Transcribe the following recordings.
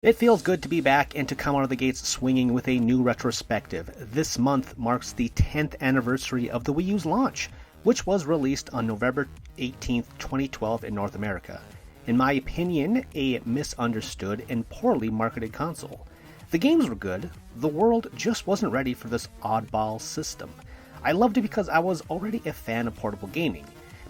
It feels good to be back and to come out of the gates swinging with a new retrospective. This month marks the 10th anniversary of the Wii U's launch, which was released on November 18th, 2012 in North America. In my opinion, a misunderstood and poorly marketed console. The games were good, the world just wasn't ready for this oddball system. I loved it because I was already a fan of portable gaming.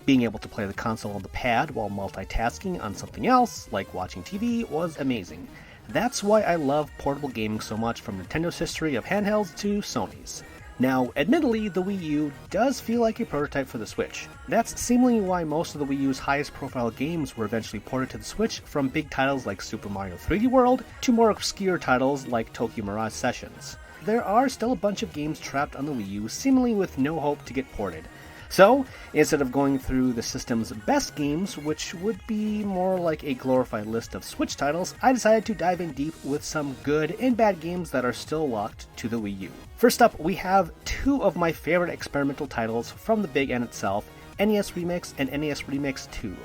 Being able to play the console on the pad while multitasking on something else, like watching TV, was amazing. That's why I love portable gaming so much, from Nintendo's history of handhelds to Sony's. Now, admittedly, the Wii U does feel like a prototype for the Switch. That's seemingly why most of the Wii U's highest profile games were eventually ported to the Switch, from big titles like Super Mario 3D World to more obscure titles like Tokyo Mirage Sessions. There are still a bunch of games trapped on the Wii U, seemingly with no hope to get ported. So, instead of going through the system's best games, which would be more like a glorified list of Switch titles, I decided to dive in deep with some good and bad games that are still locked to the Wii U. First up, we have two of my favorite experimental titles from the big N itself, NES Remix and NES Remix 2.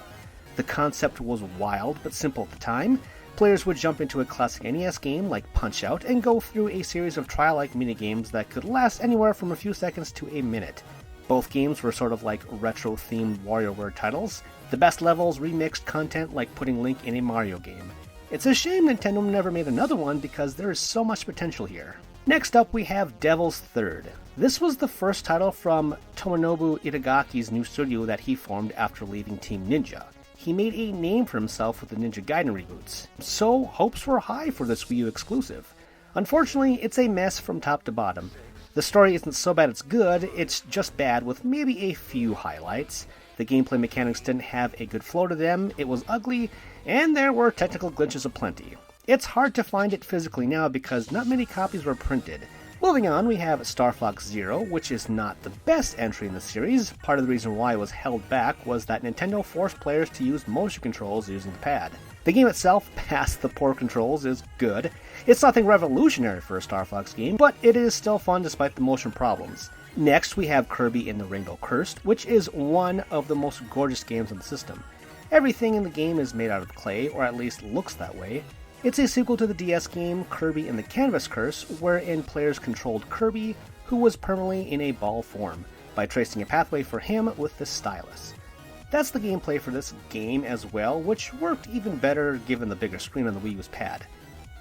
The concept was wild but simple at the time. Players would jump into a classic NES game like Punch-Out and go through a series of trial-like minigames that could last anywhere from a few seconds to a minute. Both games were sort of like retro-themed WarioWare titles. The best levels remixed content like putting Link in a Mario game. It's a shame Nintendo never made another one because there is so much potential here. Next up we have Devil's Third. This was the first title from Tomonobu Itagaki's new studio that he formed after leaving Team Ninja. He made a name for himself with the Ninja Gaiden reboots, so hopes were high for this Wii U exclusive. Unfortunately, it's a mess from top to bottom. The story isn't so bad it's good, it's just bad with maybe a few highlights. The gameplay mechanics didn't have a good flow to them, it was ugly, and there were technical glitches aplenty. It's hard to find it physically now because not many copies were printed. Moving on, we have Star Fox Zero, which is not the best entry in the series. Part of the reason why it was held back was that Nintendo forced players to use motion controls using the pad. The game itself, past the poor controls, is good. It's nothing revolutionary for a Star Fox game, but it is still fun despite the motion problems. Next, we have Kirby and the Rainbow Curse, which is one of the most gorgeous games on the system. Everything in the game is made out of clay, or at least looks that way. It's a sequel to the DS game Kirby and the Canvas Curse, wherein players controlled Kirby, who was permanently in a ball form, by tracing a pathway for him with the stylus. That's the gameplay for this game as well, which worked even better given the bigger screen on the Wii U's pad.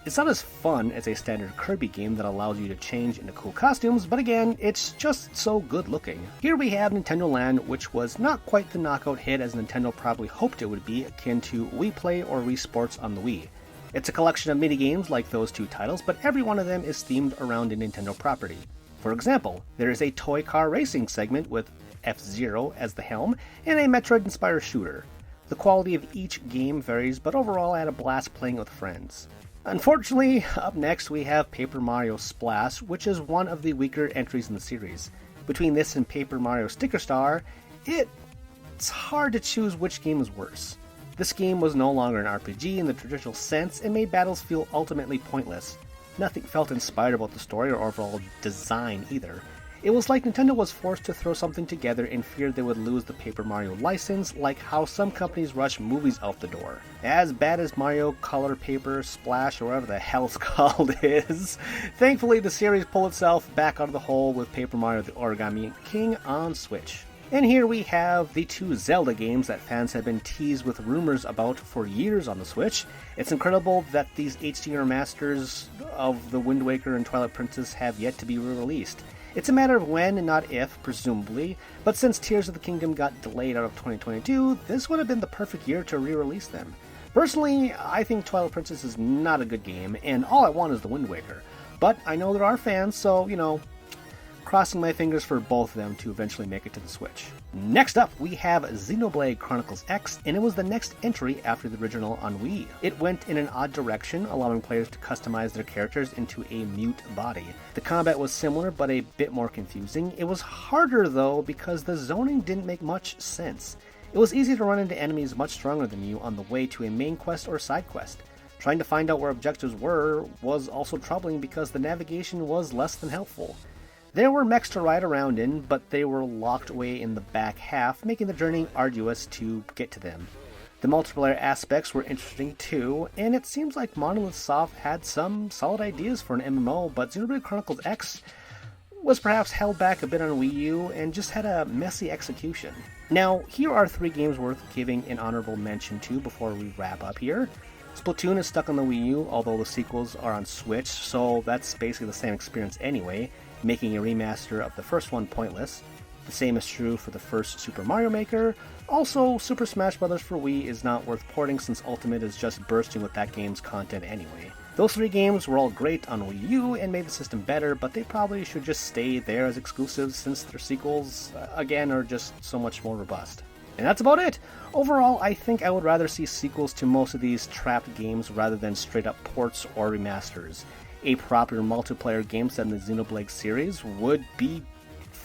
It's not as fun as a standard Kirby game that allows you to change into cool costumes, but again, it's just so good looking. Here we have Nintendo Land, which was not quite the knockout hit as Nintendo probably hoped it would be, akin to Wii Play or Wii Sports on the Wii. It's a collection of minigames like those two titles, but every one of them is themed around a Nintendo property. For example, there is a toy car racing segment with F-Zero as the helm, and a Metroid-inspired shooter. The quality of each game varies, but overall I had a blast playing with friends. Unfortunately, up next we have Paper Mario Splash, which is one of the weaker entries in the series. Between this and Paper Mario Sticker Star, it's hard to choose which game is worse. This game was no longer an RPG in the traditional sense and made battles feel ultimately pointless. Nothing felt inspired about the story or overall design either. It was like Nintendo was forced to throw something together in fear they would lose the Paper Mario license, like how some companies rush movies out the door. As bad as Mario Color Paper Splash, or whatever the hell it's called, is, thankfully the series pulled itself back out of the hole with Paper Mario the Origami King on Switch. And here we have the two Zelda games that fans have been teased with rumors about for years on the Switch. It's incredible that these HD remasters of the Wind Waker and Twilight Princess have yet to be re-released. It's a matter of when and not if, presumably, but since Tears of the Kingdom got delayed out of 2022, this would have been the perfect year to re-release them. Personally, I think Twilight Princess is not a good game, and all I want is the Wind Waker. But I know there are fans, so, crossing my fingers for both of them to eventually make it to the Switch. Next up, we have Xenoblade Chronicles X, and it was the next entry after the original on Wii. It went in an odd direction, allowing players to customize their characters into a mute body. The combat was similar, but a bit more confusing. It was harder, though, because the zoning didn't make much sense. It was easy to run into enemies much stronger than you on the way to a main quest or side quest. Trying to find out where objectives were was also troubling because the navigation was less than helpful. There were mechs to ride around in, but they were locked away in the back half, making the journey arduous to get to them. The multiplayer aspects were interesting too, and it seems like Monolith Soft had some solid ideas for an MMO, but Xenoblade Chronicles X was perhaps held back a bit on Wii U and just had a messy execution. Now, here are 3 games worth giving an honorable mention to before we wrap up here. Splatoon is stuck on the Wii U, although the sequels are on Switch, so that's basically the same experience anyway, making a remaster of the first one pointless. The same is true for the first Super Mario Maker. Also, Super Smash Bros. For Wii is not worth porting since Ultimate is just bursting with that game's content anyway. Those 3 games were all great on Wii U and made the system better, but they probably should just stay there as exclusives since their sequels, again, are just so much more robust. And that's about it! Overall, I think I would rather see sequels to most of these trapped games rather than straight up ports or remasters. A proper multiplayer game set in the Xenoblade series would be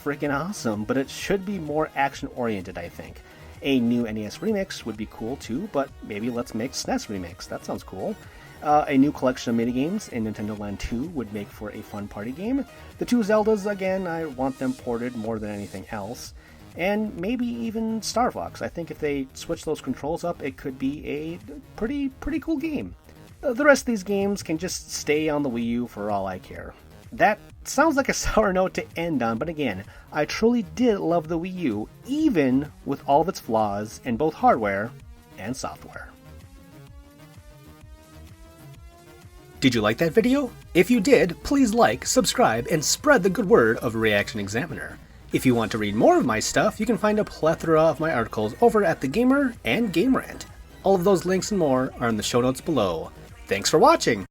freaking awesome, but it should be more action-oriented, I think. A new NES remix would be cool too, but maybe let's make SNES remix, that sounds cool. A new collection of minigames in Nintendo Land 2 would make for a fun party game. The 2 Zeldas, again, I want them ported more than anything else. And maybe even Star Fox. I think if they switch those controls up, it could be a pretty cool game. The rest of these games can just stay on the Wii U for all I care. That sounds like a sour note to end on, but again, I truly did love the Wii U, even with all of its flaws in both hardware and software. Did you like that video? If you did, please like, subscribe, and spread the good word of ReActionExaminer. If you want to read more of my stuff, you can find a plethora of my articles over at TheGamer and Game Rant. All of those links and more are in the show notes below. Thanks for watching!